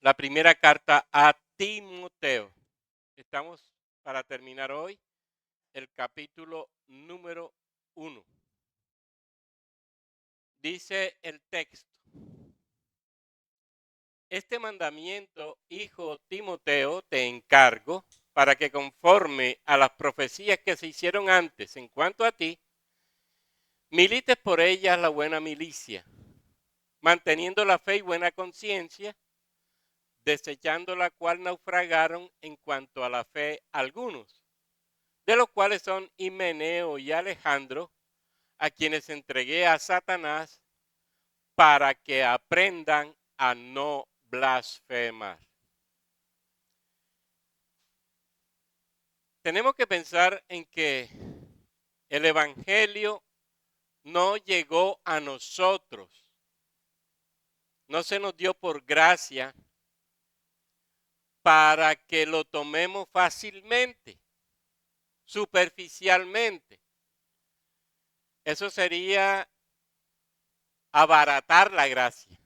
la primera carta a Timoteo. Estamos para terminar hoy el capítulo número 1. Dice el texto: este mandamiento, hijo Timoteo, te encargo para que conforme a las profecías que se hicieron antes en cuanto a ti, milites por ellas la buena milicia, manteniendo la fe y buena conciencia, desechando la cual naufragaron en cuanto a la fe algunos, de los cuales son Himeneo y Alejandro, a quienes entregué a Satanás para que aprendan a no blasfemar. Tenemos que pensar en que el Evangelio no llegó a nosotros, no se nos dio por gracia para que lo tomemos fácilmente, superficialmente. Eso sería abaratar la gracia.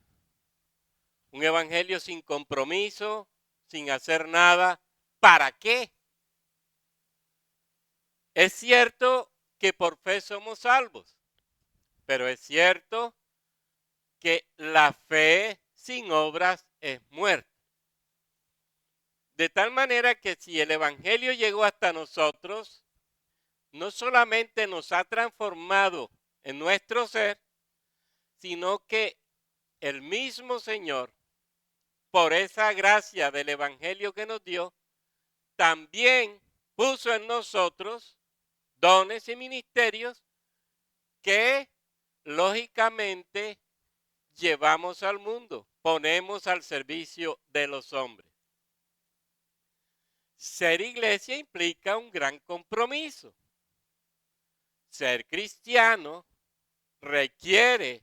Un evangelio sin compromiso, sin hacer nada. ¿Para qué? Es cierto que por fe somos salvos, pero es cierto que la fe sin obras es muerta. De tal manera que si el evangelio llegó hasta nosotros, no solamente nos ha transformado en nuestro ser, sino que el mismo Señor, por esa gracia del evangelio que nos dio, también puso en nosotros dones y ministerios que lógicamente llevamos al mundo, ponemos al servicio de los hombres. Ser iglesia implica un gran compromiso. Ser cristiano requiere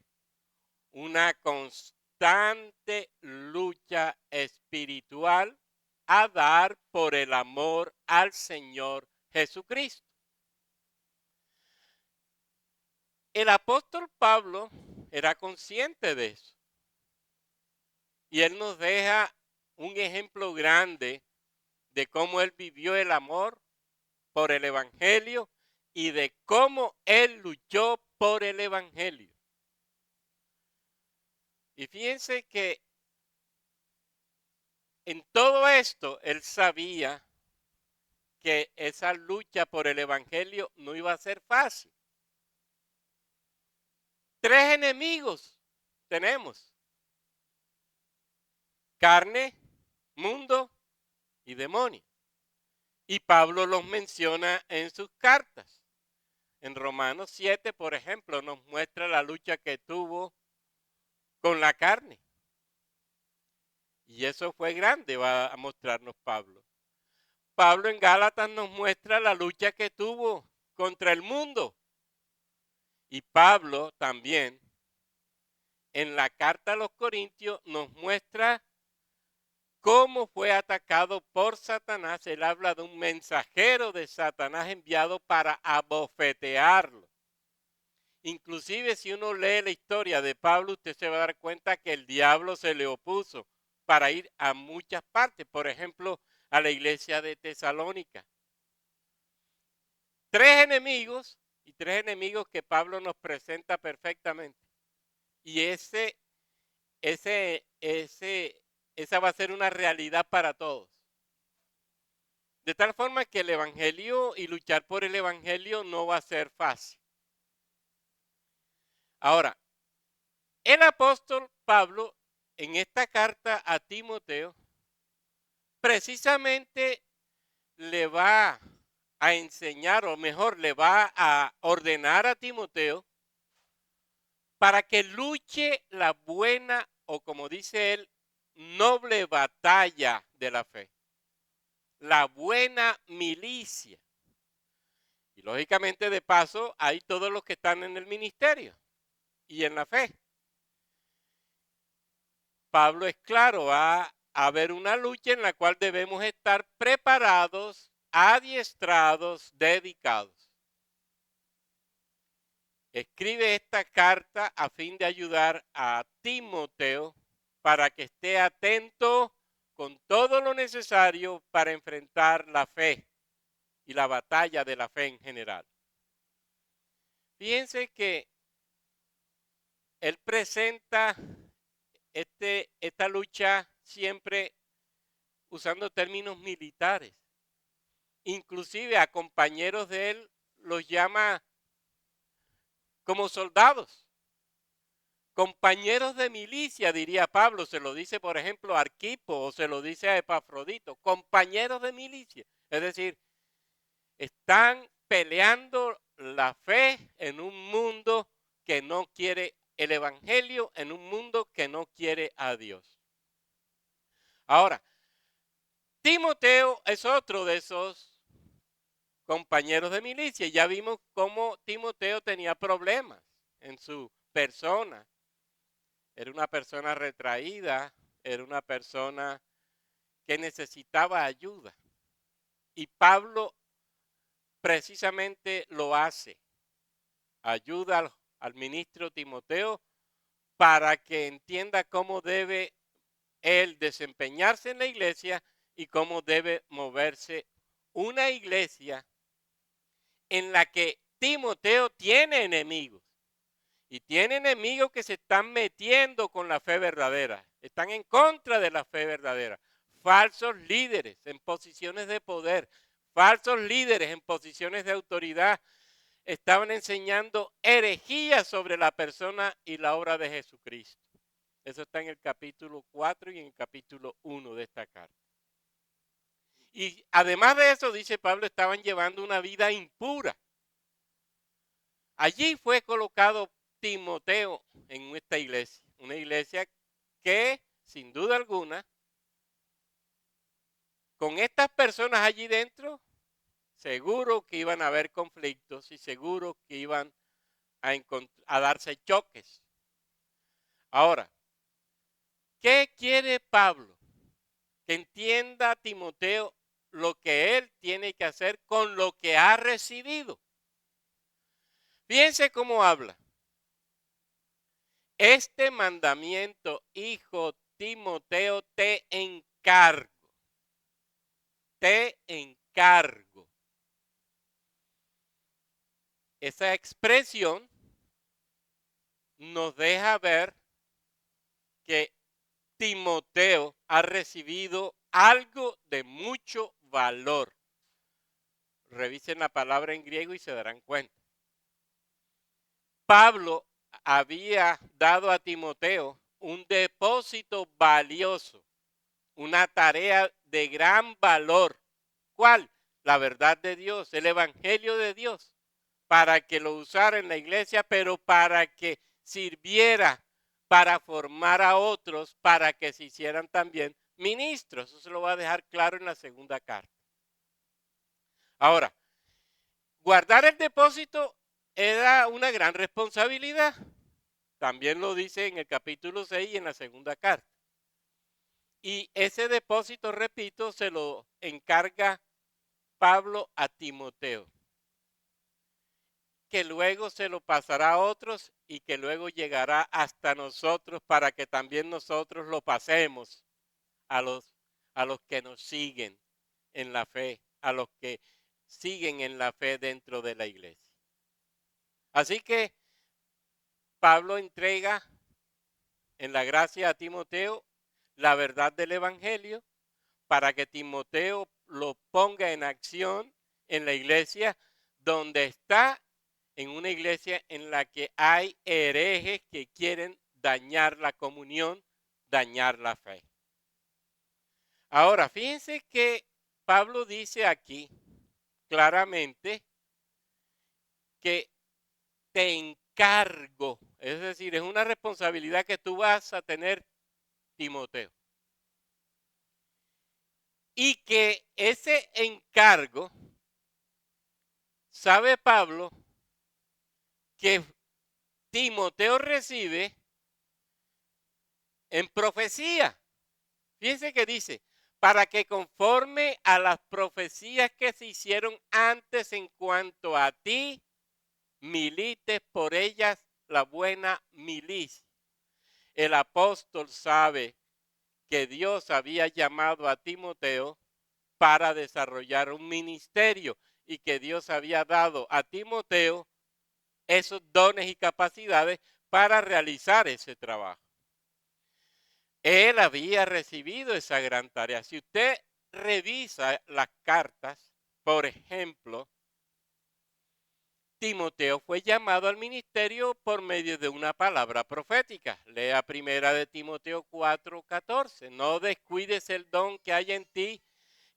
una constante lucha espiritual a dar por el amor al Señor Jesucristo. El apóstol Pablo era consciente de eso. Y él nos deja un ejemplo grande de cómo él vivió el amor por el Evangelio y de cómo él luchó por el Evangelio. Y fíjense que en todo esto él sabía que esa lucha por el Evangelio no iba a ser fácil. 3 enemigos tenemos: carne, mundo y demonio. Y Pablo los menciona en sus cartas. En Romanos 7, por ejemplo, nos muestra la lucha que tuvo con la carne. Y eso fue grande, va a mostrarnos Pablo. Pablo en Gálatas nos muestra la lucha que tuvo contra el mundo. Y Pablo también en la carta a los Corintios nos muestra cómo fue atacado por Satanás. Él habla de un mensajero de Satanás enviado para abofetearlo. Inclusive si uno lee la historia de Pablo, usted se va a dar cuenta que el diablo se le opuso para ir a muchas partes. Por ejemplo, a la iglesia de Tesalónica. 3 enemigos y 3 enemigos que Pablo nos presenta perfectamente. Y esa va a ser una realidad para todos. De tal forma que el evangelio y luchar por el evangelio no va a ser fácil. Ahora, el apóstol Pablo en esta carta a Timoteo precisamente le va a enseñar, o mejor, le va a ordenar a Timoteo para que luche la buena, o como dice él, noble batalla de la fe, la buena milicia. Y lógicamente de paso hay todos los que están en el ministerio y en la fe. Pablo es claro, va a haber una lucha en la cual debemos estar preparados, adiestrados, dedicados. Escribe esta carta a fin de ayudar a Timoteo para que esté atento con todo lo necesario para enfrentar la fe y la batalla de la fe en general. Fíjense que él presenta esta lucha siempre usando términos militares. Inclusive a compañeros de él los llama como soldados. Compañeros de milicia, diría Pablo, se lo dice por ejemplo a Arquipo o se lo dice a Epafrodito, compañeros de milicia. Es decir, están peleando la fe en un mundo que no quiere el evangelio, en un mundo que no quiere a Dios. Ahora, Timoteo es otro de esos compañeros de milicia. Ya vimos cómo Timoteo tenía problemas en su persona. Era una persona retraída, era una persona que necesitaba ayuda. Y Pablo precisamente lo hace. Ayuda al ministro Timoteo para que entienda cómo debe él desempeñarse en la iglesia y cómo debe moverse una iglesia en la que Timoteo tiene enemigos. Y tiene enemigos que se están metiendo con la fe verdadera. Están en contra de la fe verdadera. Falsos líderes en posiciones de poder. Falsos líderes en posiciones de autoridad. Estaban enseñando herejías sobre la persona y la obra de Jesucristo. Eso está en el capítulo 4 y en el capítulo 1 de esta carta. Y además de eso, dice Pablo, estaban llevando una vida impura. Allí fue colocado Timoteo en esta iglesia, una iglesia que, sin duda alguna, con estas personas allí dentro, seguro que iban a haber conflictos y seguro que iban a darse choques. Ahora, ¿qué quiere Pablo? Que entienda Timoteo lo que él tiene que hacer con lo que ha recibido. Fíjense cómo habla. Este mandamiento, hijo Timoteo, te encargo. Te encargo. Esa expresión nos deja ver que Timoteo ha recibido algo de mucho valor. Revisen la palabra en griego y se darán cuenta. Pablo había dado a Timoteo un depósito valioso, una tarea de gran valor. ¿Cuál? La verdad de Dios, el evangelio de Dios, para que lo usara en la iglesia, pero para que sirviera para formar a otros, para que se hicieran también ministros. Eso se lo va a dejar claro en la segunda carta. Ahora, guardar el depósito era una gran responsabilidad. También lo dice en el capítulo 6 y en la segunda carta. Y ese depósito, repito, se lo encarga Pablo a Timoteo, que luego se lo pasará a otros y que luego llegará hasta nosotros para que también nosotros lo pasemos a los que nos siguen en la fe, a los que siguen en la fe dentro de la iglesia. Así que Pablo entrega en la gracia a Timoteo la verdad del evangelio para que Timoteo lo ponga en acción en la iglesia donde está, en una iglesia en la que hay herejes que quieren dañar la comunión, dañar la fe. Ahora, fíjense que Pablo dice aquí claramente que te encargo, es decir, es una responsabilidad que tú vas a tener, Timoteo. Y que ese encargo, sabe Pablo, que Timoteo recibe en profecía. Fíjense que dice, para que conforme a las profecías que se hicieron antes en cuanto a ti, milites por ellas la buena milicia. El apóstol sabe que Dios había llamado a Timoteo para desarrollar un ministerio y que Dios había dado a Timoteo esos dones y capacidades para realizar ese trabajo. Él había recibido esa gran tarea. Si usted revisa las cartas, por ejemplo, Timoteo fue llamado al ministerio por medio de una palabra profética. Lea primera de Timoteo 4:14. No descuides el don que hay en ti,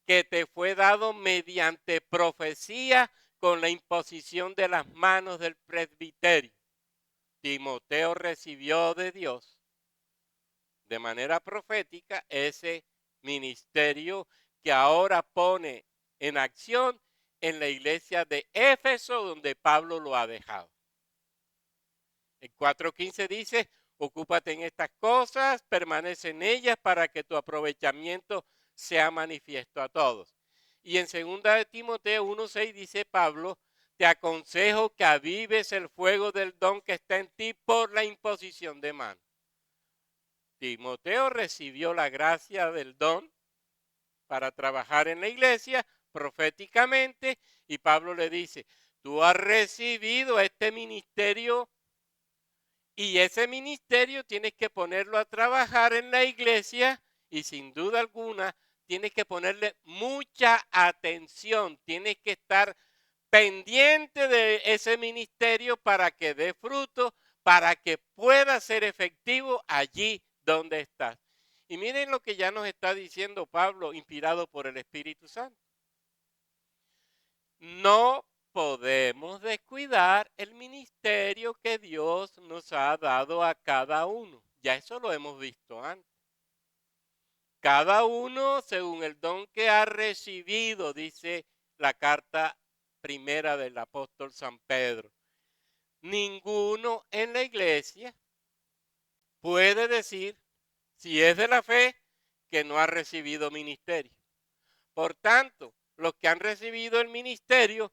que te fue dado mediante profecía con la imposición de las manos del presbiterio. Timoteo recibió de Dios de manera profética ese ministerio que ahora pone en acción en la iglesia de Éfeso, donde Pablo lo ha dejado. El 4:15 dice, ocúpate en estas cosas, permanece en ellas para que tu aprovechamiento sea manifiesto a todos. Y en 2 de Timoteo 1:6 dice Pablo, te aconsejo que avives el fuego del don que está en ti por la imposición de manos. Timoteo recibió la gracia del don para trabajar en la iglesia proféticamente y Pablo le dice, tú has recibido este ministerio y ese ministerio tienes que ponerlo a trabajar en la iglesia y sin duda alguna tienes que ponerle mucha atención, tienes que estar pendiente de ese ministerio para que dé fruto, para que pueda ser efectivo allí donde estás. Y miren lo que ya nos está diciendo Pablo, inspirado por el Espíritu Santo. No podemos descuidar el ministerio que Dios nos ha dado a cada uno. Ya eso lo hemos visto antes. Cada uno según el don que ha recibido, dice la carta primera del apóstol San Pedro. Ninguno en la iglesia puede decir, si es de la fe, que no ha recibido ministerio. Por tanto, los que han recibido el ministerio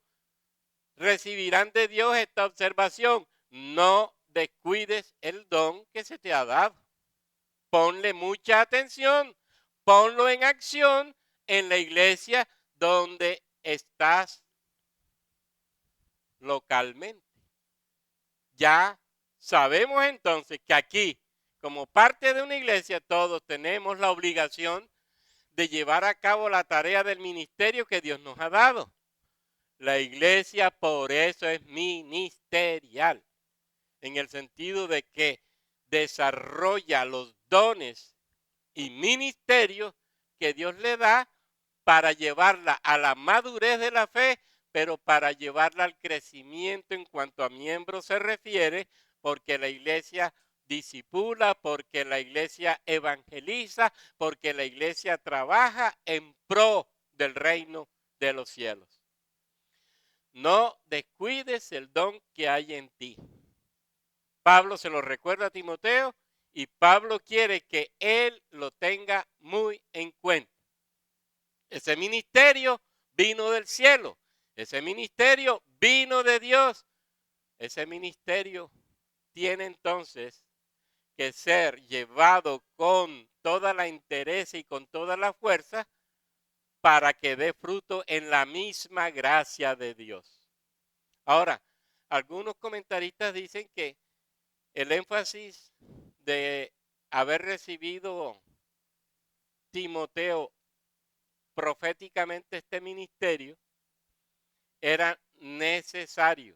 recibirán de Dios esta observación. No descuides el don que se te ha dado. Ponle mucha atención, ponlo en acción en la iglesia donde estás localmente. Ya sabemos entonces que aquí, como parte de una iglesia, todos tenemos la obligación de llevar a cabo la tarea del ministerio que Dios nos ha dado. La iglesia por eso es ministerial, en el sentido de que desarrolla los dones y ministerios que Dios le da para llevarla a la madurez de la fe, pero para llevarla al crecimiento en cuanto a miembros se refiere, porque la iglesia discipula, porque la iglesia evangeliza, porque la iglesia trabaja en pro del reino de los cielos. No descuides el don que hay en ti. Pablo se lo recuerda a Timoteo y Pablo quiere que él lo tenga muy en cuenta. Ese ministerio vino del cielo. Ese ministerio vino de Dios. Ese ministerio tiene entonces que ser llevado con toda la interés y con toda la fuerza para que dé fruto en la misma gracia de Dios. Ahora, algunos comentaristas dicen que el énfasis de haber recibido Timoteo proféticamente este ministerio era necesario.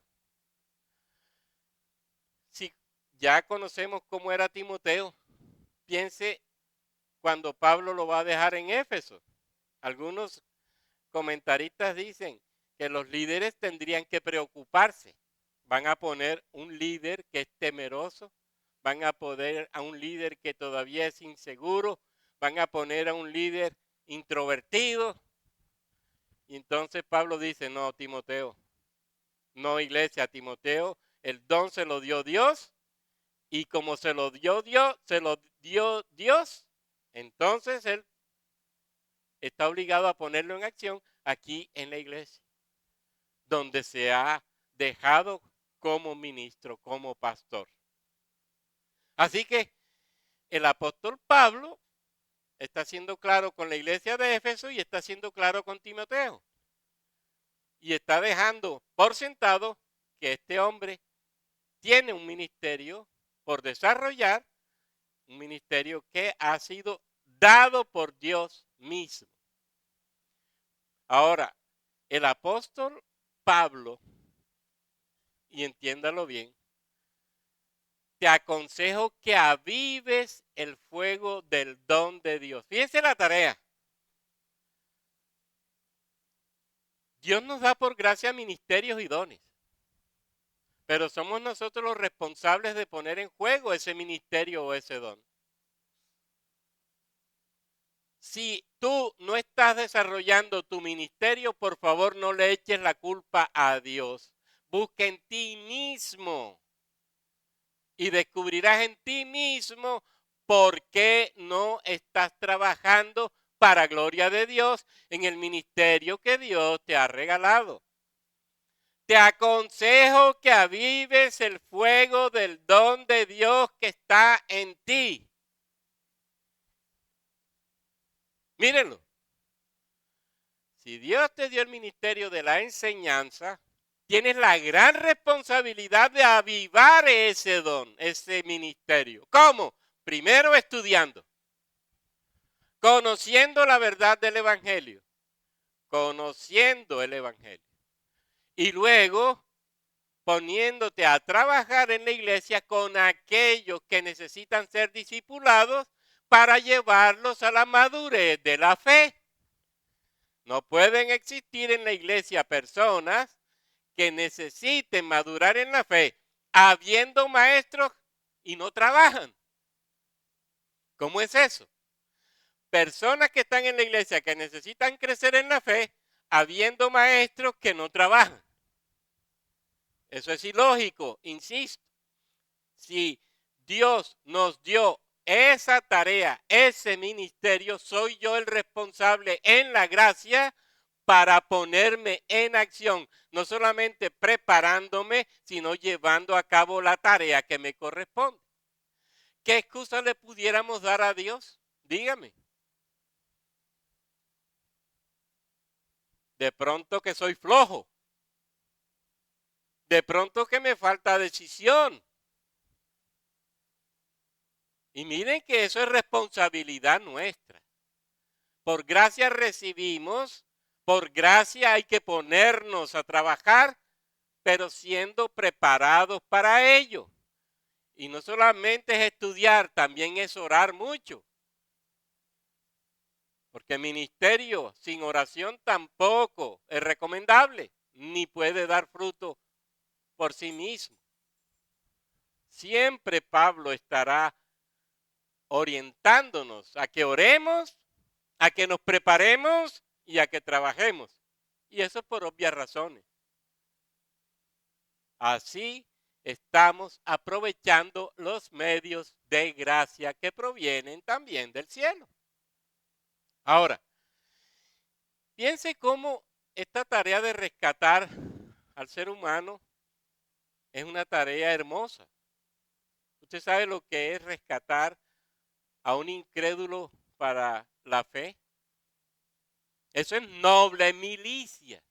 Si ya conocemos cómo era Timoteo, piense cuando Pablo lo va a dejar en Éfeso. Algunos comentaristas dicen que los líderes tendrían que preocuparse. Van a poner un líder que es temeroso, van a poner a un líder que todavía es inseguro, van a poner a un líder introvertido. Y entonces Pablo dice, no, Timoteo, no iglesia, Timoteo, el don se lo dio Dios y como se lo dio Dios, entonces él está obligado a ponerlo en acción aquí en la iglesia, donde se ha dejado como ministro, como pastor. Así que el apóstol Pablo está siendo claro con la iglesia de Éfeso y está siendo claro con Timoteo. Y está dejando por sentado que este hombre tiene un ministerio por desarrollar, un ministerio que ha sido dado por Dios mismo. Ahora, el apóstol Pablo, y entiéndalo bien, te aconsejo que avives el fuego del don de Dios. Fíjense la tarea. Dios nos da por gracia ministerios y dones, pero somos nosotros los responsables de poner en juego ese ministerio o ese don. Si tú no estás desarrollando tu ministerio, por favor no le eches la culpa a Dios. Busca en ti mismo y descubrirás en ti mismo por qué no estás trabajando para gloria de Dios en el ministerio que Dios te ha regalado. Te aconsejo que avives el fuego del don de Dios que está en ti. Mírenlo. Si Dios te dio el ministerio de la enseñanza, tienes la gran responsabilidad de avivar ese don, ese ministerio. ¿Cómo? Primero estudiando, conociendo la verdad del Evangelio, conociendo el Evangelio. Y luego poniéndote a trabajar en la iglesia con aquellos que necesitan ser discipulados para llevarlos a la madurez de la fe. No pueden existir en la iglesia personas que necesiten madurar en la fe, habiendo maestros y no trabajan. ¿Cómo es eso? Personas que están en la iglesia que necesitan crecer en la fe, habiendo maestros que no trabajan. Eso es ilógico, insisto. Si Dios nos dio esa tarea, ese ministerio, soy yo el responsable en la gracia para ponerme en acción, no solamente preparándome, sino llevando a cabo la tarea que me corresponde. ¿Qué excusa le pudiéramos dar a Dios? Dígame. De pronto que soy flojo. De pronto que me falta decisión. Y miren que eso es responsabilidad nuestra. Por gracia recibimos, por gracia hay que ponernos a trabajar, pero siendo preparados para ello. Y no solamente es estudiar, también es orar mucho. Porque ministerio sin oración tampoco es recomendable, ni puede dar fruto por sí mismo. Siempre Pablo estará orientándonos a que oremos, a que nos preparemos y a que trabajemos. Y eso por obvias razones. Así estamos aprovechando los medios de gracia que provienen también del cielo. Ahora, piense cómo esta tarea de rescatar al ser humano es una tarea hermosa. Usted sabe lo que es rescatar a un incrédulo para la fe. Eso es noble milicia.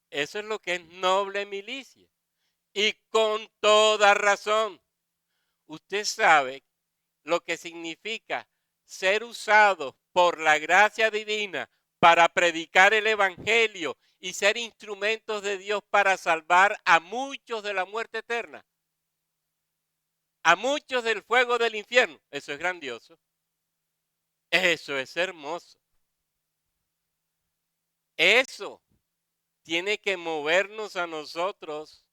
Eso es lo que es noble milicia. Y con toda razón, usted sabe lo que significa ser usado por la gracia divina para predicar el evangelio y ser instrumentos de Dios para salvar a muchos de la muerte eterna, a muchos del fuego del infierno. Eso es grandioso. Eso es hermoso. Eso tiene que movernos a nosotros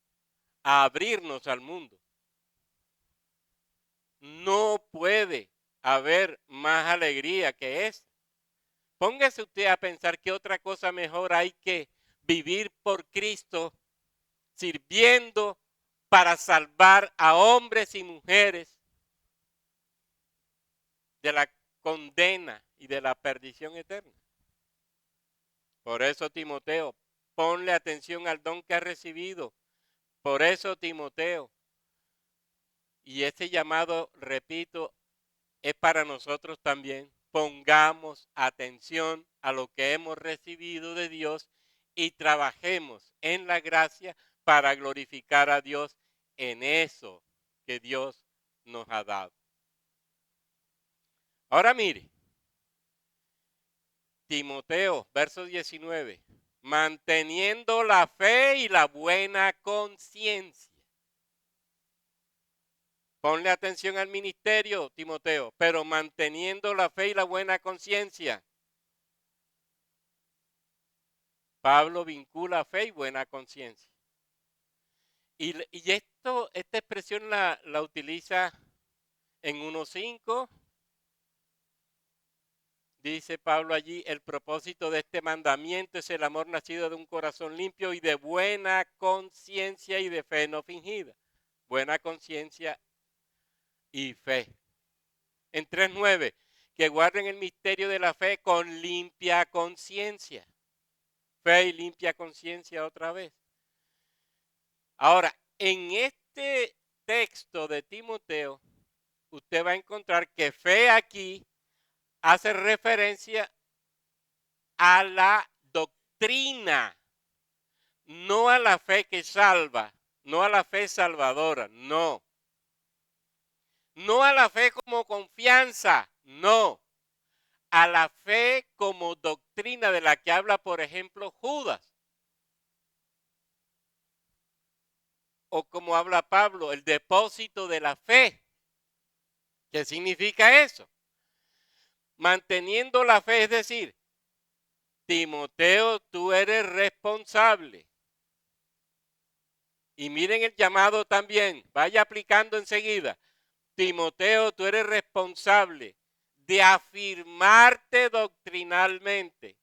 a abrirnos al mundo. No puede haber más alegría que esa. Póngase usted a pensar qué otra cosa mejor hay que vivir por Cristo, sirviendo para salvar a hombres y mujeres de la condena y de la perdición eterna. Por eso, Timoteo, ponle atención al don que has recibido. Por eso, Timoteo, y ese llamado, repito, es para nosotros también. Pongamos atención a lo que hemos recibido de Dios y trabajemos en la gracia para glorificar a Dios en eso que Dios nos ha dado. Ahora mire, Timoteo, verso 19, manteniendo la fe y la buena conciencia. Ponle atención al ministerio, Timoteo, pero manteniendo la fe y la buena conciencia. Pablo vincula fe y buena conciencia. Y esta expresión la utiliza en 1.5. Dice Pablo allí, el propósito de este mandamiento es el amor nacido de un corazón limpio y de buena conciencia y de fe no fingida. Buena conciencia y fe. En 3.9, que guarden el misterio de la fe con limpia conciencia. Fe y limpia conciencia otra vez. Ahora, en este texto de Timoteo, usted va a encontrar que fe aquí hace referencia a la doctrina, no a la fe que salva, no a la fe salvadora, no. No a la fe como confianza, no. A la fe como doctrina de la que habla, por ejemplo, Judas. O como habla Pablo, el depósito de la fe. ¿Qué significa eso? Manteniendo la fe, es decir, Timoteo, tú eres responsable. Y miren el llamado también, vaya aplicando enseguida. Timoteo, tú eres responsable de afirmarte doctrinalmente,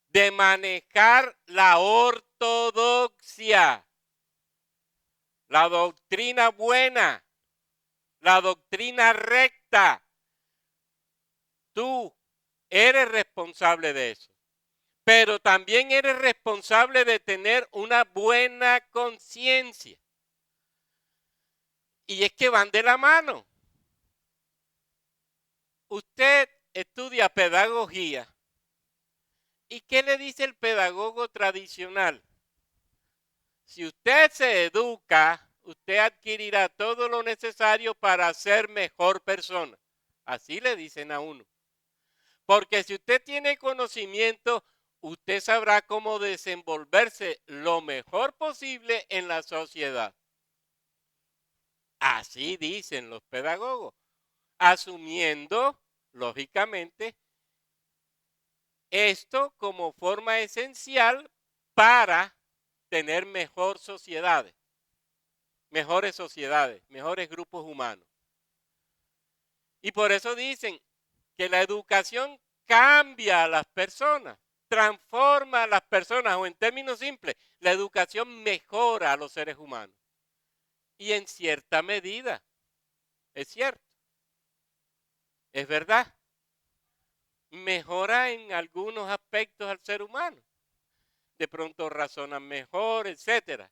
de manejar la ortodoxia, la doctrina buena, la doctrina recta. Tú eres responsable de eso. Pero también eres responsable de tener una buena conciencia. Y es que van de la mano. Usted estudia pedagogía. ¿Y qué le dice el pedagogo tradicional? Si usted se educa, usted adquirirá todo lo necesario para ser mejor persona. Así le dicen a uno. Porque si usted tiene conocimiento, usted sabrá cómo desenvolverse lo mejor posible en la sociedad. Así dicen los pedagogos, asumiendo, lógicamente, esto como forma esencial para tener mejores sociedades, mejores grupos humanos. Y por eso dicen que la educación cambia a las personas, transforma a las personas, o en términos simples, la educación mejora a los seres humanos. Y en cierta medida, es cierto, es verdad, mejora en algunos aspectos al ser humano. De pronto razonan mejor, etcétera.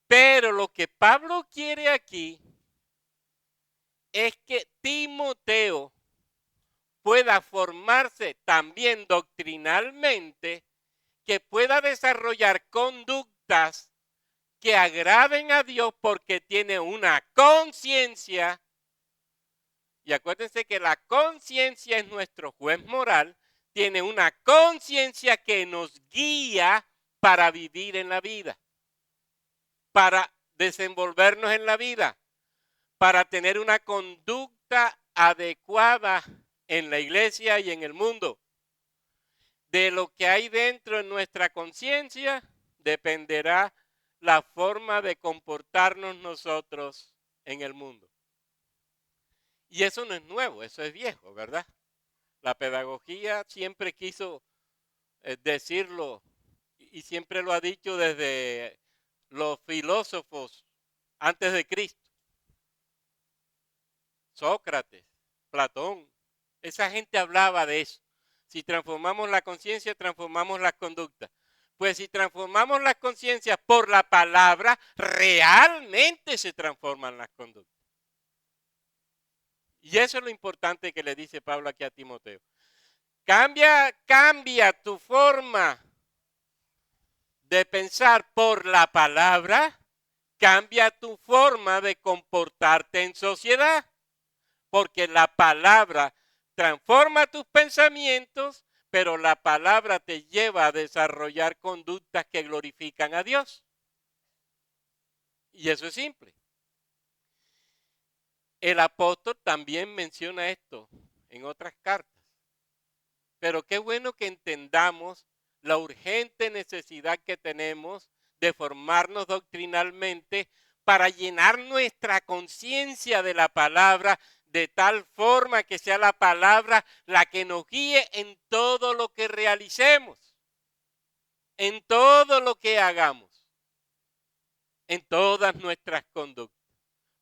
Pero lo que Pablo quiere aquí es que Timoteo pueda formarse también doctrinalmente, que pueda desarrollar conductas que agraden a Dios porque tiene una conciencia. Y acuérdense que la conciencia es nuestro juez moral, tiene una conciencia que nos guía para vivir en la vida, para desenvolvernos en la vida, para tener una conducta adecuada en la iglesia y en el mundo. De lo que hay dentro en nuestra conciencia dependerá la forma de comportarnos nosotros en el mundo. Y eso no es nuevo, eso es viejo, ¿verdad? La pedagogía siempre quiso decirlo y siempre lo ha dicho desde los filósofos antes de Cristo. Sócrates, Platón, esa gente hablaba de eso. Si transformamos la conciencia, transformamos las conductas. Pues si transformamos las conciencias por la palabra, realmente se transforman las conductas. Y eso es lo importante que le dice Pablo aquí a Timoteo. Cambia tu forma de pensar por la palabra, cambia tu forma de comportarte en sociedad, porque la palabra transforma tus pensamientos, pero la palabra te lleva a desarrollar conductas que glorifican a Dios. Y eso es simple. El apóstol también menciona esto en otras cartas. Pero qué bueno que entendamos la urgente necesidad que tenemos de formarnos doctrinalmente para llenar nuestra conciencia de la palabra de tal forma que sea la palabra la que nos guíe en todo lo que realicemos, en todo lo que hagamos, en todas nuestras conductas.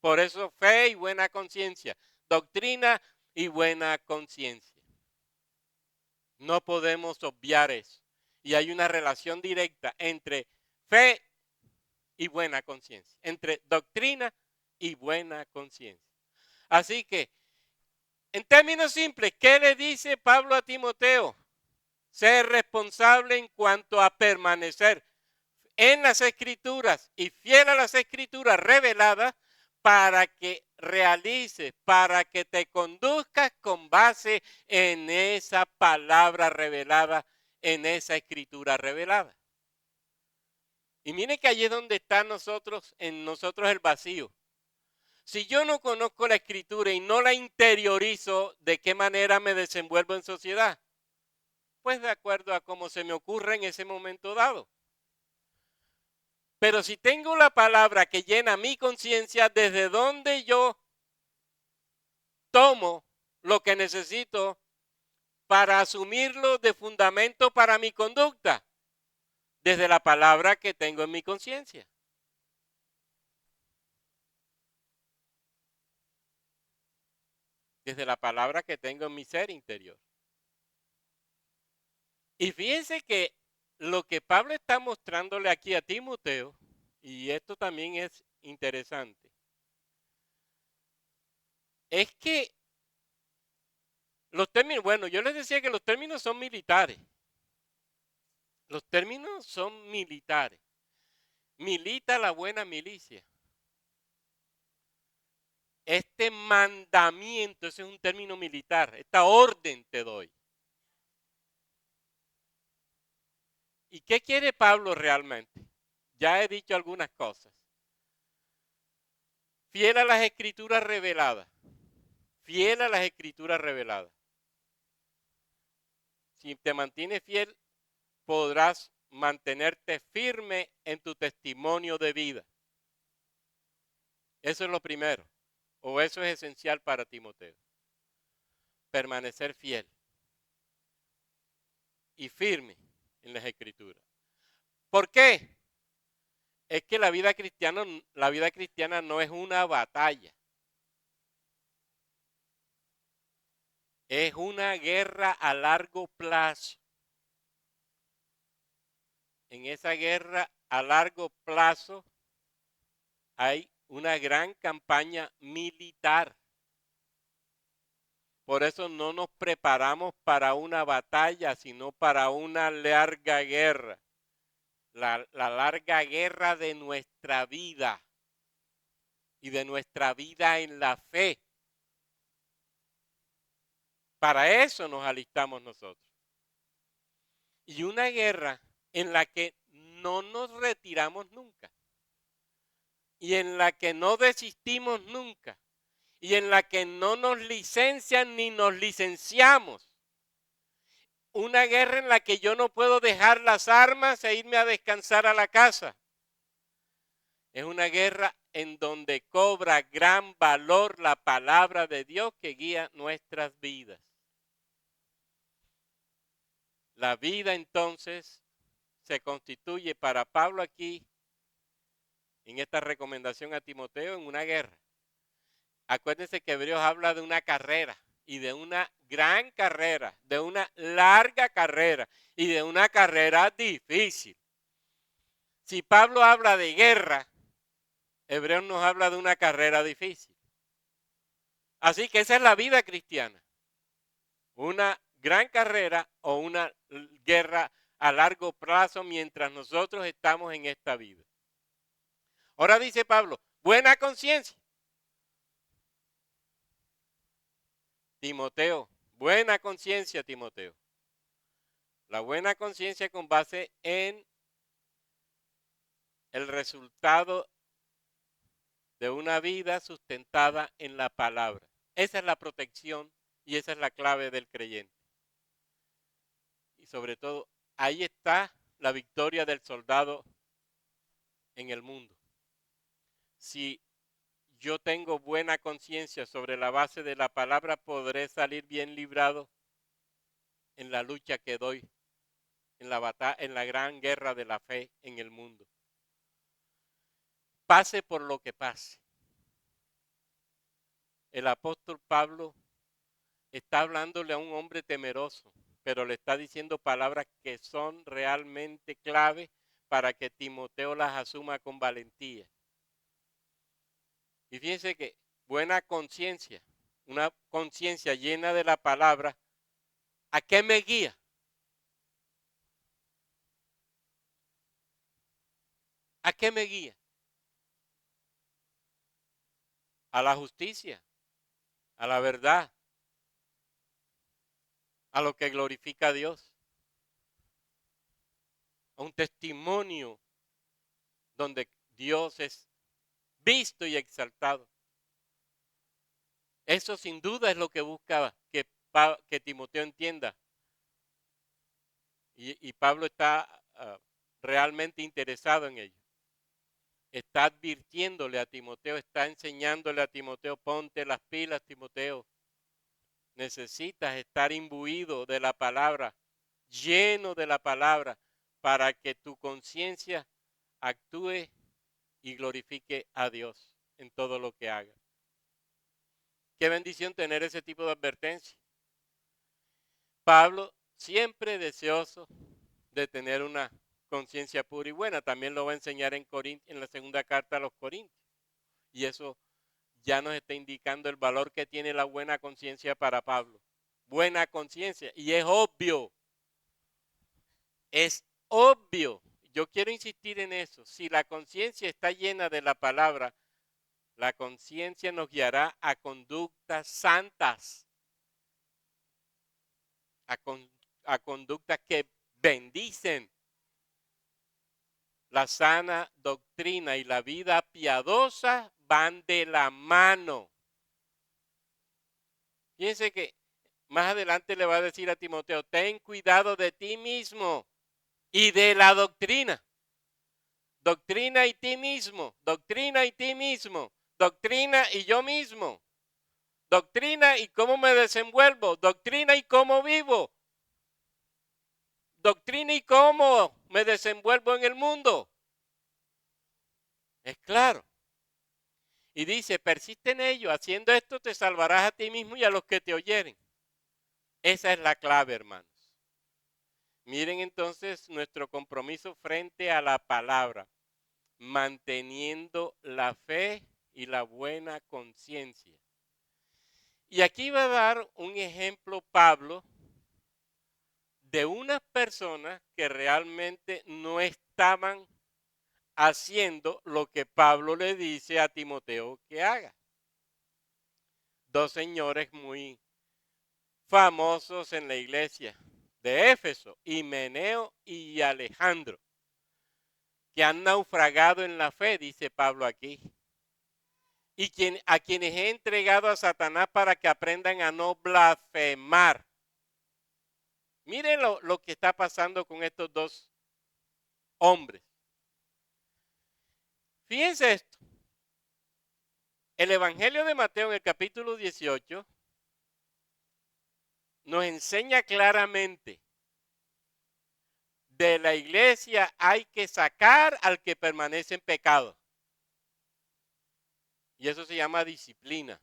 Por eso fe y buena conciencia, doctrina y buena conciencia. No podemos obviar eso. Y hay una relación directa entre fe y buena conciencia, entre doctrina y buena conciencia. Así que, en términos simples, ¿qué le dice Pablo a Timoteo? Ser responsable en cuanto a permanecer en las Escrituras y fiel a las Escrituras reveladas para que realices, para que te conduzcas con base en esa palabra revelada, en esa Escritura revelada. Y mire que allí es donde está en nosotros el vacío. Si yo no conozco la Escritura y no la interiorizo, ¿de qué manera me desenvuelvo en sociedad? Pues de acuerdo a cómo se me ocurre en ese momento dado. Pero si tengo la palabra que llena mi conciencia, desde donde yo tomo lo que necesito para asumirlo de fundamento para mi conducta, desde la palabra que tengo en mi conciencia. Desde la palabra que tengo en mi ser interior. Y fíjense que lo que Pablo está mostrándole aquí a Timoteo, y esto también es interesante, es que los términos, bueno, yo les decía que los términos son militares. Los términos son militares. Milita la buena milicia. Este mandamiento, ese es un término militar, esta orden te doy. ¿Y qué quiere Pablo realmente? Ya he dicho algunas cosas. Fiel a las escrituras reveladas. Fiel a las escrituras reveladas. Si te mantienes fiel, podrás mantenerte firme en tu testimonio de vida. Eso es lo primero, o eso es esencial para Timoteo. Permanecer fiel y firme en las escrituras. ¿Por qué? Es que la vida cristiana no es una batalla. Es una guerra a largo plazo. En esa guerra a largo plazo hay una gran campaña militar. Por eso no nos preparamos para una batalla, sino para una larga guerra. La larga guerra de nuestra vida y de nuestra vida en la fe. Para eso nos alistamos nosotros. Y una guerra en la que no nos retiramos nunca. Y en la que no desistimos nunca. Y en la que no nos licencian ni nos licenciamos. Una guerra en la que yo no puedo dejar las armas e irme a descansar a la casa. Es una guerra en donde cobra gran valor la palabra de Dios que guía nuestras vidas. La vida entonces se constituye para Pablo aquí, en esta recomendación a Timoteo, en una guerra. Acuérdense que Hebreos habla de una carrera y de una gran carrera, de una larga carrera y de una carrera difícil. Si Pablo habla de guerra, Hebreos nos habla de una carrera difícil. Así que esa es la vida cristiana. Una gran carrera o una guerra a largo plazo mientras nosotros estamos en esta vida. Ahora dice Pablo, buena conciencia. Timoteo, buena conciencia, Timoteo. La buena conciencia con base en el resultado de una vida sustentada en la palabra. Esa es la protección y esa es la clave del creyente. Y sobre todo, ahí está la victoria del soldado en el mundo. Si yo tengo buena conciencia sobre la base de la palabra, podré salir bien librado en la lucha que doy, en la gran guerra de la fe en el mundo. Pase por lo que pase. El apóstol Pablo está hablándole a un hombre temeroso, pero le está diciendo palabras que son realmente clave para que Timoteo las asuma con valentía. Y fíjense que buena conciencia, una conciencia llena de la palabra, ¿a qué me guía? ¿A qué me guía? A la justicia, a la verdad, a lo que glorifica a Dios, a un testimonio donde Dios es visto y exaltado. Eso sin duda es lo que busca que Timoteo entienda. Y Pablo está realmente interesado en ello. Está advirtiéndole a Timoteo, está enseñándole a Timoteo, ponte las pilas, Timoteo. Necesitas estar imbuido de la palabra, lleno de la palabra, para que tu conciencia actúe y glorifique a Dios en todo lo que haga. Qué bendición tener ese tipo de advertencia. Pablo, siempre deseoso de tener una conciencia pura y buena, también lo va a enseñar en la segunda carta a los Corintios. Y eso ya nos está indicando el valor que tiene la buena conciencia para Pablo. Buena conciencia. Y es obvio. Es obvio. Yo quiero insistir en eso. Si la conciencia está llena de la palabra, la conciencia nos guiará a conductas santas. A conductas que bendicen. La sana doctrina y la vida piadosa van de la mano. Fíjense que más adelante le va a decir a Timoteo, ten cuidado de ti mismo y de la doctrina. Doctrina y ti mismo, doctrina y ti mismo, doctrina y yo mismo, doctrina y cómo me desenvuelvo, doctrina y cómo vivo, doctrina y cómo me desenvuelvo en el mundo. Es claro. Y dice, persiste en ello, haciendo esto te salvarás a ti mismo y a los que te oyeren. Esa es la clave, hermanos. Miren entonces nuestro compromiso frente a la palabra, manteniendo la fe y la buena conciencia. Y aquí va a dar un ejemplo Pablo de unas personas que realmente no estaban haciendo lo que Pablo le dice a Timoteo que haga. Dos señores muy famosos en la iglesia de Éfeso, Himeneo y Alejandro, que han naufragado en la fe, dice Pablo aquí, y a quienes he entregado a Satanás para que aprendan a no blasfemar. Miren lo que está pasando con estos dos hombres. Fíjense esto. El Evangelio de Mateo en el capítulo 18 nos enseña claramente: de la iglesia hay que sacar al que permanece en pecado. Y eso se llama disciplina.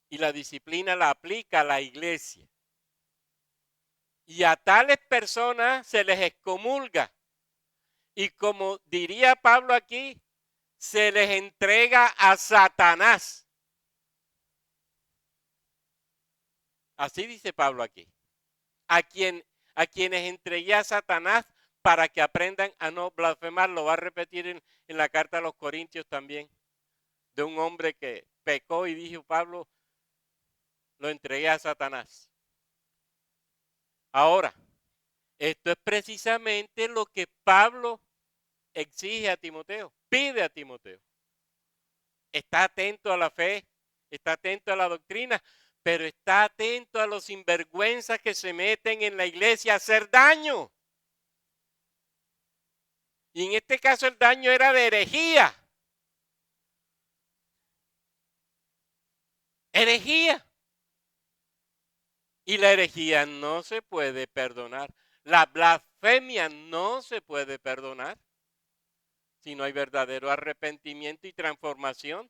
Y la disciplina la aplica a la iglesia. Y a tales personas se les excomulga. Y como diría Pablo aquí, se les entrega a Satanás. Así dice Pablo aquí. A quienes entregué a Satanás para que aprendan a no blasfemar. Lo va a repetir en la carta a los Corintios también. De un hombre que pecó y dijo, Pablo, lo entregué a Satanás. Ahora, esto es precisamente lo que Pablo exige a Timoteo, pide a Timoteo. Está atento a la fe, está atento a la doctrina, pero está atento a los sinvergüenzas que se meten en la iglesia a hacer daño. Y en este caso el daño era de herejía. Herejía. Y la herejía no se puede perdonar. La blasfemia no se puede perdonar si no hay verdadero arrepentimiento y transformación.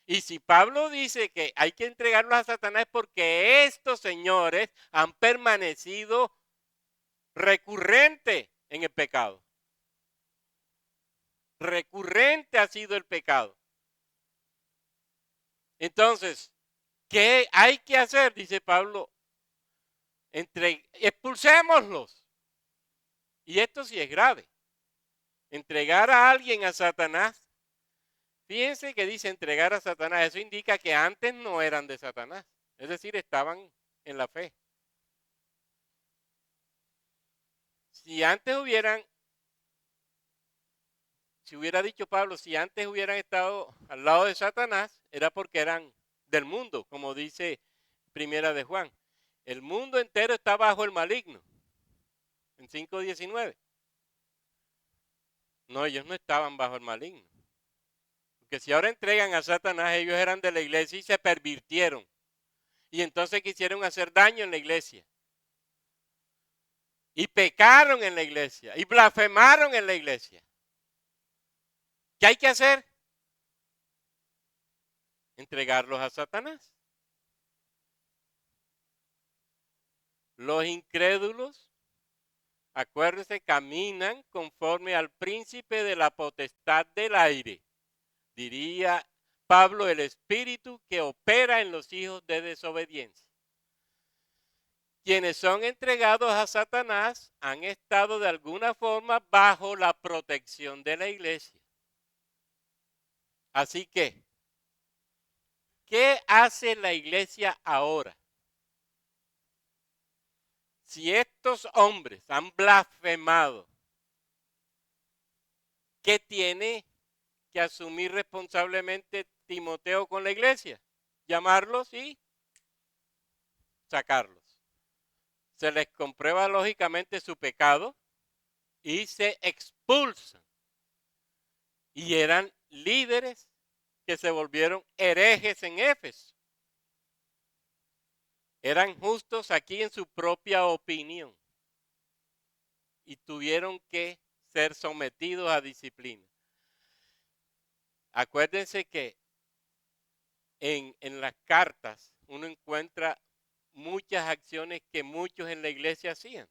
Y si Pablo dice que hay que entregarlos a Satanás porque estos señores han permanecido recurrente en el pecado. Recurrente ha sido el pecado. Entonces, ¿qué hay que hacer? Dice Pablo, expulsémoslos. Y esto sí es grave. Entregar a alguien a Satanás. Fíjense que dice entregar a Satanás. Eso indica que antes no eran de Satanás. Es decir, estaban en la fe. Si antes si hubiera dicho Pablo, si antes hubieran estado al lado de Satanás, era porque eran del mundo, como dice Primera de Juan. El mundo entero está bajo el maligno. En 5:19. No, ellos no estaban bajo el maligno. Porque si ahora entregan a Satanás, ellos eran de la iglesia y se pervirtieron. Y entonces quisieron hacer daño en la iglesia. Y pecaron en la iglesia. Y blasfemaron en la iglesia. ¿Qué hay que hacer? Entregarlos a Satanás. Los incrédulos, acuérdense, caminan conforme al príncipe de la potestad del aire. Diría Pablo, el espíritu que opera en los hijos de desobediencia. Quienes son entregados a Satanás han estado de alguna forma bajo la protección de la iglesia. Así que, ¿qué hace la iglesia ahora? Si estos hombres han blasfemado, ¿qué tiene que asumir responsablemente Timoteo con la iglesia? Llamarlos y sacarlos. Se les comprueba lógicamente su pecado y se expulsan. Y eran líderes que se volvieron herejes en Éfeso. Eran justos aquí en su propia opinión y tuvieron que ser sometidos a disciplina. Acuérdense que en las cartas uno encuentra muchas acciones que muchos en la iglesia hacían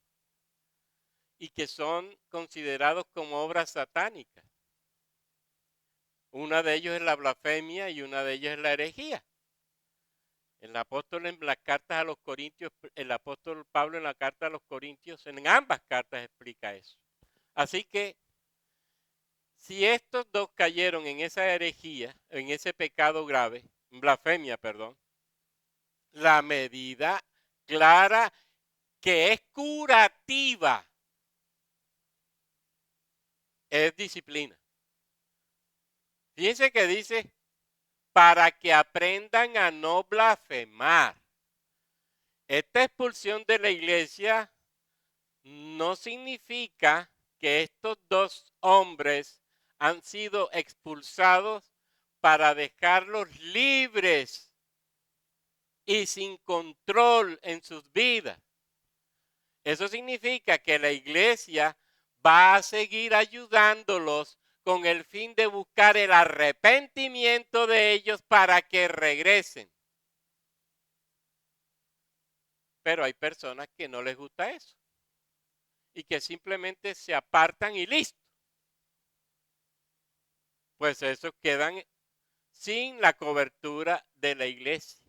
y que son considerados como obras satánicas. Una de ellos es la blasfemia y una de ellas es la herejía. El apóstol en las cartas a los Corintios, el apóstol Pablo en la carta a los Corintios, en ambas cartas explica eso. Así que si estos dos cayeron en esa herejía, en ese pecado grave, blasfemia, perdón, la medida clara que es curativa es disciplina. Fíjense que dice, para que aprendan a no blasfemar. Esta expulsión de la iglesia no significa que estos dos hombres han sido expulsados para dejarlos libres y sin control en sus vidas. Eso significa que la iglesia va a seguir ayudándolos con el fin de buscar el arrepentimiento de ellos para que regresen. Pero hay personas que no les gusta eso y que simplemente se apartan y listo. Pues esos quedan sin la cobertura de la iglesia.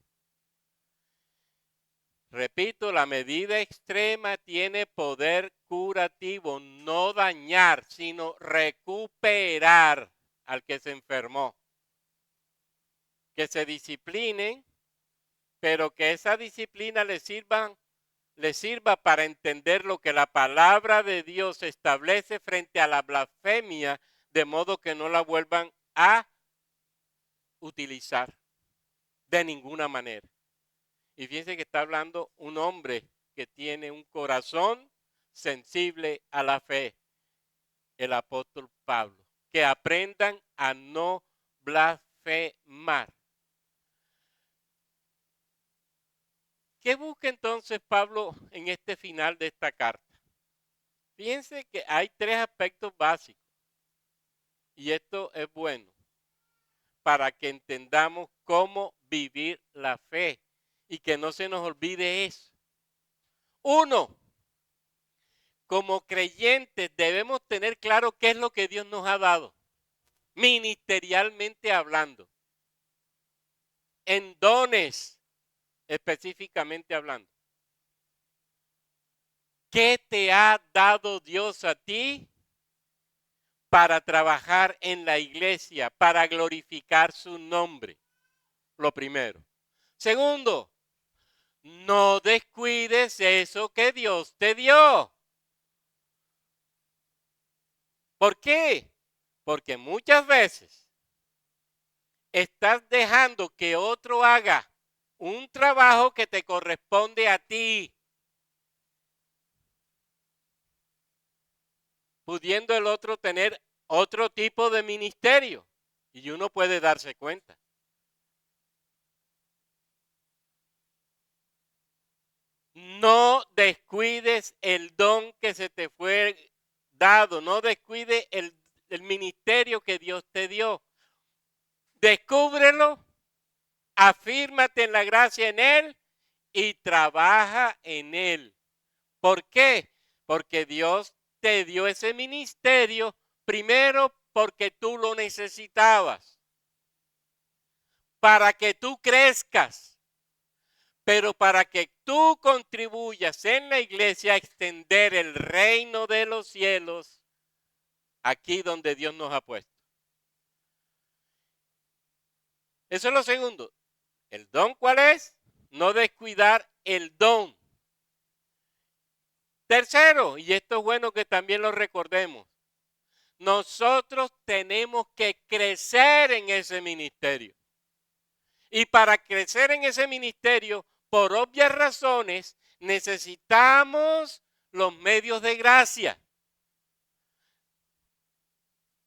Repito, la medida extrema tiene poder curativo, no dañar, sino recuperar al que se enfermó. Que se disciplinen, pero que esa disciplina les sirva para entender lo que la palabra de Dios establece frente a la blasfemia, de modo que no la vuelvan a utilizar de ninguna manera. Y fíjense que está hablando un hombre que tiene un corazón sensible a la fe, el apóstol Pablo. Que aprendan a no blasfemar. ¿Qué busca entonces Pablo en este final de esta carta? Fíjense que hay tres aspectos básicos. Y esto es bueno para que entendamos cómo vivir la fe y que no se nos olvide eso. Uno, como creyentes debemos tener claro qué es lo que Dios nos ha dado, ministerialmente hablando, en dones específicamente hablando. ¿Qué te ha dado Dios a ti para trabajar en la iglesia, para glorificar su nombre? Lo primero. Segundo, no descuides eso que Dios te dio. ¿Por qué? Porque muchas veces estás dejando que otro haga un trabajo que te corresponde a ti, pudiendo el otro tener otro tipo de ministerio, y uno puede darse cuenta. No descuides el don que se te fue dado, no descuides el ministerio que Dios te dio. Descúbrelo, afírmate en la gracia en Él y trabaja en Él. ¿Por qué? Porque Dios te dio ese ministerio primero porque tú lo necesitabas, para que tú crezcas, pero para que tú contribuyas en la iglesia a extender el reino de los cielos aquí donde Dios nos ha puesto. Eso es lo segundo. ¿El don cuál es? No descuidar el don. Tercero, y esto es bueno que también lo recordemos, nosotros tenemos que crecer en ese ministerio. Y para crecer en ese ministerio, por obvias razones, necesitamos los medios de gracia.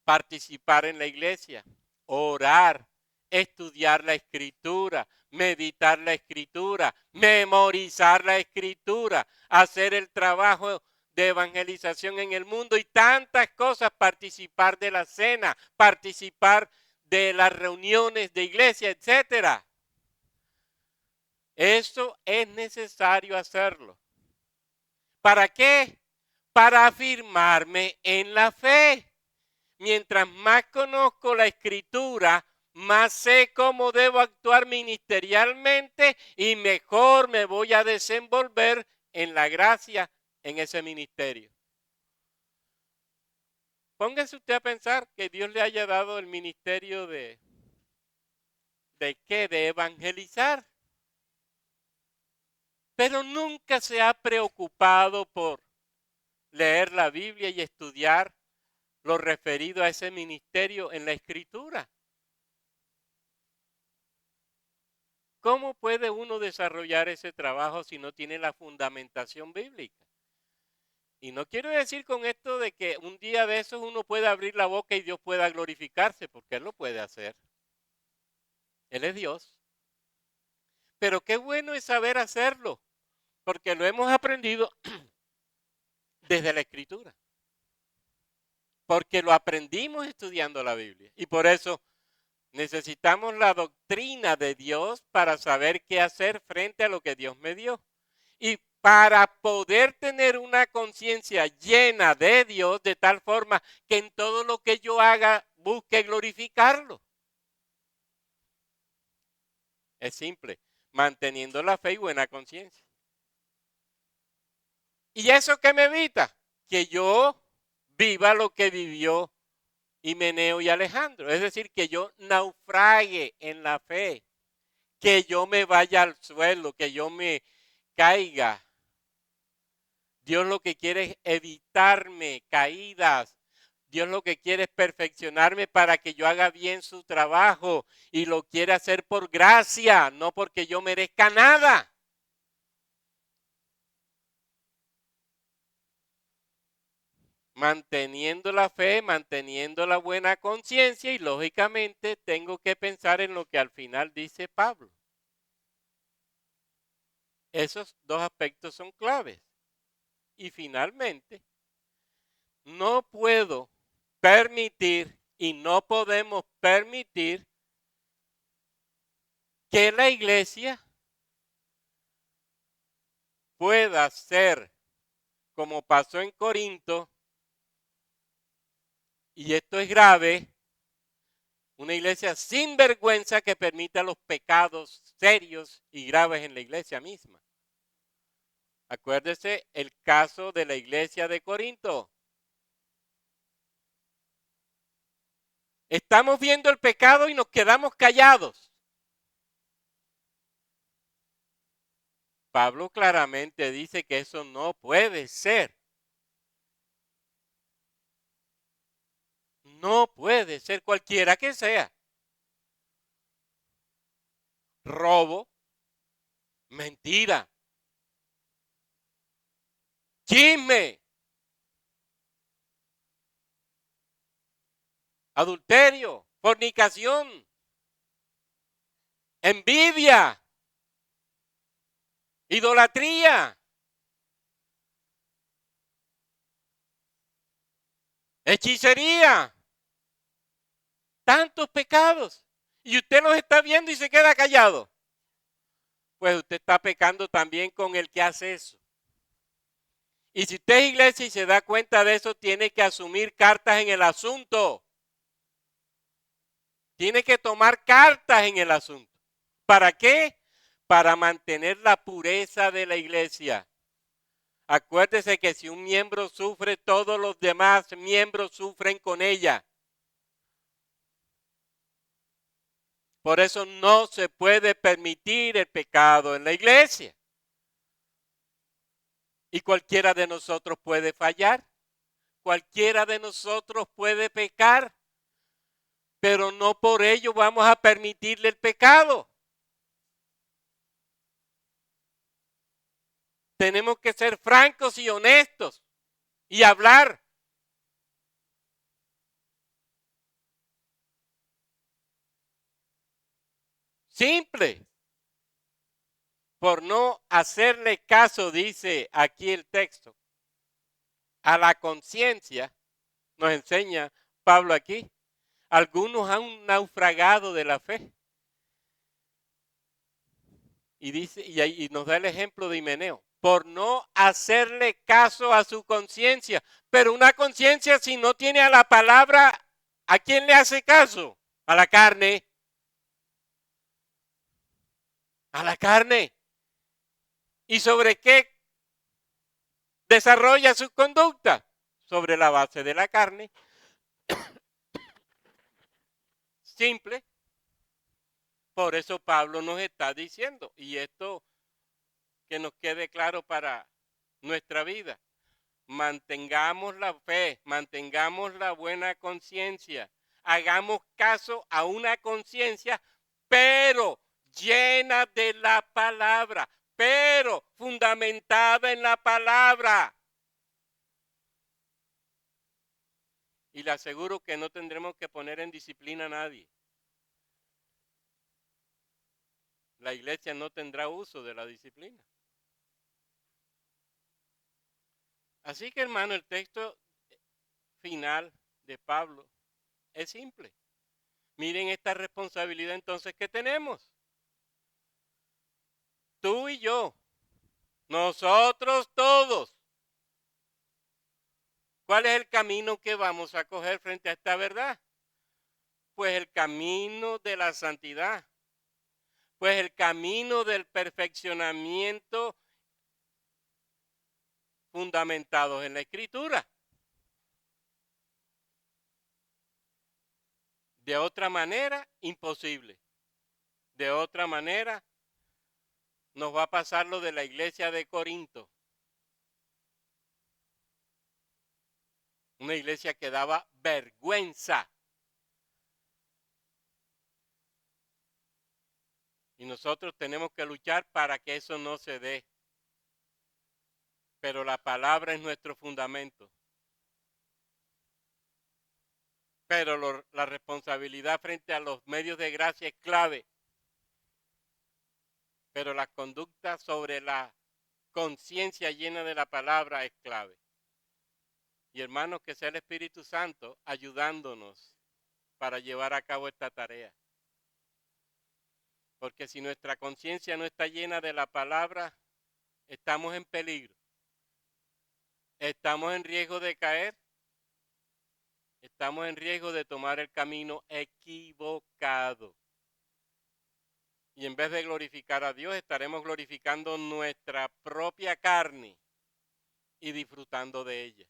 Participar en la iglesia, orar, estudiar la escritura, meditar la escritura, memorizar la escritura, hacer el trabajo de evangelización en el mundo y tantas cosas, participar de la cena, participar de las reuniones de iglesia, etcétera. Eso es necesario hacerlo. ¿Para qué? Para afirmarme en la fe. Mientras más conozco la escritura, más sé cómo debo actuar ministerialmente y mejor me voy a desenvolver en la gracia en ese ministerio. Póngase usted a pensar que Dios le haya dado el ministerio ¿de qué? De evangelizar. Pero nunca se ha preocupado por leer la Biblia y estudiar lo referido a ese ministerio en la escritura. ¿Cómo puede uno desarrollar ese trabajo si no tiene la fundamentación bíblica? Y no quiero decir con esto de que un día de esos uno pueda abrir la boca y Dios pueda glorificarse, porque Él lo puede hacer. Él es Dios. Pero qué bueno es saber hacerlo, porque lo hemos aprendido desde la escritura. Porque lo aprendimos estudiando la Biblia. Y por eso necesitamos la doctrina de Dios para saber qué hacer frente a lo que Dios me dio. Y para poder tener una conciencia llena de Dios de tal forma que en todo lo que yo haga busque glorificarlo. Es simple, manteniendo la fe y buena conciencia. ¿Y eso qué me evita? Que yo viva lo que vivió Himeneo y Alejandro. Es decir, que yo naufrague en la fe, que yo me vaya al suelo, que yo me caiga. Dios lo que quiere es evitarme caídas. Dios lo que quiere es perfeccionarme para que yo haga bien su trabajo y lo quiere hacer por gracia, no porque yo merezca nada. Manteniendo la fe, manteniendo la buena conciencia y lógicamente tengo que pensar en lo que al final dice Pablo. Esos dos aspectos son claves. Y finalmente, no puedo permitir y no podemos permitir que la iglesia pueda ser, como pasó en Corinto, y esto es grave, una iglesia sin vergüenza que permita los pecados serios y graves en la iglesia misma. Acuérdese el caso de la iglesia de Corinto. Estamos viendo el pecado y nos quedamos callados. Pablo claramente dice que eso no puede ser. No puede ser cualquiera que sea. Robo, mentira, chisme, adulterio, fornicación, envidia, idolatría, hechicería, tantos pecados. Y usted los está viendo y se queda callado. Pues usted está pecando también con el que hace eso. Y si usted es iglesia y se da cuenta de eso, tiene que asumir cartas en el asunto. Tiene que tomar cartas en el asunto. ¿Para qué? Para mantener la pureza de la iglesia. Acuérdese que si un miembro sufre, todos los demás miembros sufren con ella. Por eso no se puede permitir el pecado en la iglesia. Y cualquiera de nosotros puede fallar. Cualquiera de nosotros puede pecar. Pero no por ello vamos a permitirle el pecado. Tenemos que ser francos y honestos y hablar. Simple. Por no hacerle caso, dice aquí el texto, a la conciencia, nos enseña Pablo aquí. Algunos han naufragado de la fe. Y dice, y nos da el ejemplo de Himeneo, por no hacerle caso a su conciencia. Pero una conciencia, si no tiene a la palabra, ¿a quién le hace caso? A la carne. A la carne. ¿Y sobre qué desarrolla su conducta? Sobre la base de la carne. Simple. Por eso Pablo nos está diciendo, y esto que nos quede claro para nuestra vida, mantengamos la fe, mantengamos la buena conciencia, hagamos caso a una conciencia, pero llena de la palabra, pero fundamentada en la palabra. Y le aseguro que no tendremos que poner en disciplina a nadie. La iglesia no tendrá uso de la disciplina. Así que, hermano, el texto final de Pablo es simple. Miren esta responsabilidad entonces que tenemos. Tú y yo, nosotros todos. ¿Cuál es el camino que vamos a coger frente a esta verdad? Pues el camino de la santidad. Pues el camino del perfeccionamiento fundamentados en la Escritura. De otra manera, imposible. De otra manera, nos va a pasar lo de la iglesia de Corinto. Una iglesia que daba vergüenza. Y nosotros tenemos que luchar para que eso no se dé. Pero la palabra es nuestro fundamento. Pero la responsabilidad frente a los medios de gracia es clave. Pero la conducta sobre la conciencia llena de la palabra es clave. Y hermanos, que sea el Espíritu Santo ayudándonos para llevar a cabo esta tarea. Porque si nuestra conciencia no está llena de la palabra, estamos en peligro. Estamos en riesgo de caer. Estamos en riesgo de tomar el camino equivocado. Y en vez de glorificar a Dios, estaremos glorificando nuestra propia carne y disfrutando de ella.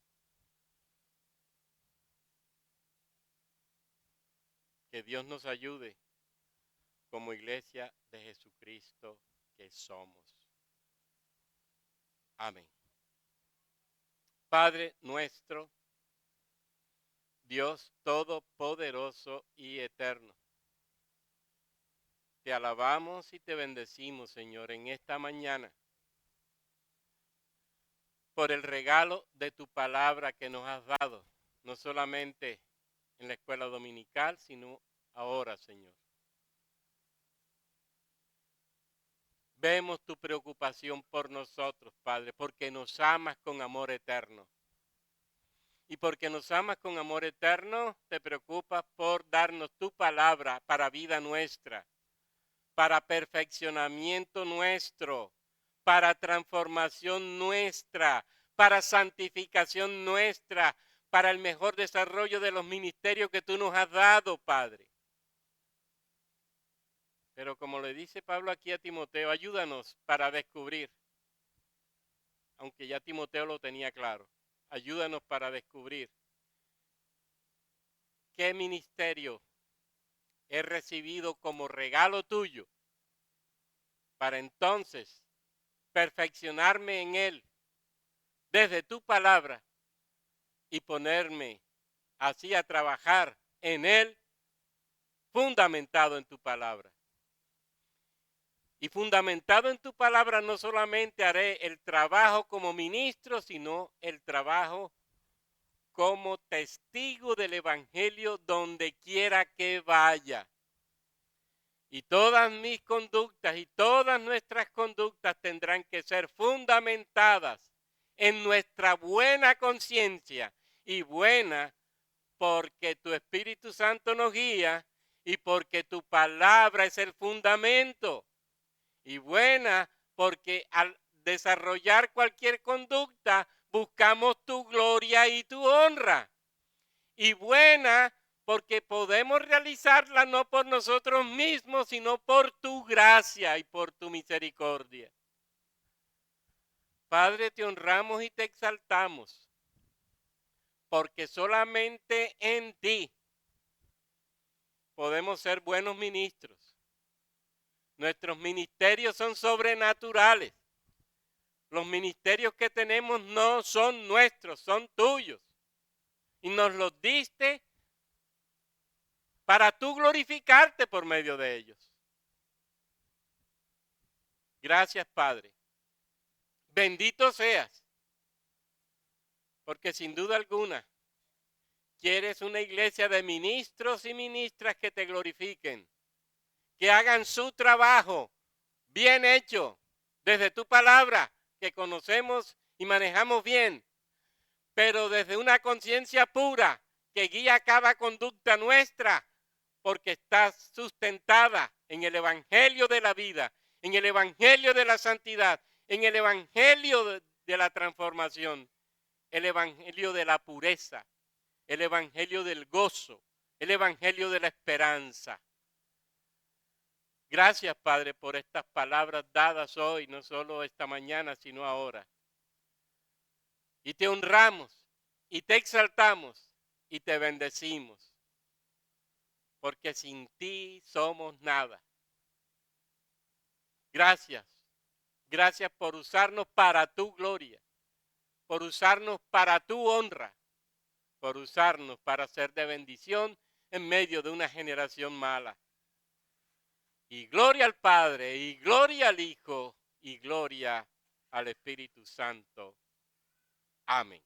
Que Dios nos ayude como iglesia de Jesucristo que somos. Amén. Padre nuestro, Dios todopoderoso y eterno, te alabamos y te bendecimos, Señor, en esta mañana por el regalo de tu palabra que nos has dado, no solamente en la escuela dominical, sino ahora, Señor. Vemos tu preocupación por nosotros, Padre, porque nos amas con amor eterno. Y porque nos amas con amor eterno, te preocupas por darnos tu palabra para vida nuestra, para perfeccionamiento nuestro, para transformación nuestra, para santificación nuestra, para el mejor desarrollo de los ministerios que tú nos has dado, Padre. Pero como le dice Pablo aquí a Timoteo, ayúdanos para descubrir, aunque ya Timoteo lo tenía claro, ayúdanos para descubrir qué ministerio he recibido como regalo tuyo, para entonces perfeccionarme en él desde tu palabra y ponerme así a trabajar en él fundamentado en tu palabra. Y fundamentado en tu palabra no solamente haré el trabajo como ministro, sino el trabajo como testigo del evangelio donde quiera que vaya. Y todas mis conductas y todas nuestras conductas tendrán que ser fundamentadas en nuestra buena conciencia, y buena porque tu Espíritu Santo nos guía y porque tu palabra es el fundamento, y buena porque al desarrollar cualquier conducta buscamos tu gloria y tu honra, y buena porque podemos realizarla no por nosotros mismos, sino por tu gracia y por tu misericordia. Padre, te honramos y te exaltamos, porque solamente en ti podemos ser buenos ministros. Nuestros ministerios son sobrenaturales. Los ministerios que tenemos no son nuestros, son tuyos. Y nos los diste para tú glorificarte por medio de ellos. Gracias, Padre. Bendito seas, porque sin duda alguna quieres una iglesia de ministros y ministras que te glorifiquen, que hagan su trabajo bien hecho desde tu palabra que conocemos y manejamos bien, pero desde una conciencia pura que guía cada conducta nuestra, porque está sustentada en el evangelio de la vida, en el evangelio de la santidad, en el evangelio de la transformación, el evangelio de la pureza, el evangelio del gozo, el evangelio de la esperanza. Gracias, Padre, por estas palabras dadas hoy, no solo esta mañana, sino ahora. y te honramos y te exaltamos y te bendecimos, porque sin ti somos nada. Gracias, gracias por usarnos para tu gloria, por usarnos para tu honra, por usarnos para ser de bendición en medio de una generación mala. Y gloria al Padre, y gloria al Hijo, y gloria al Espíritu Santo. Amén.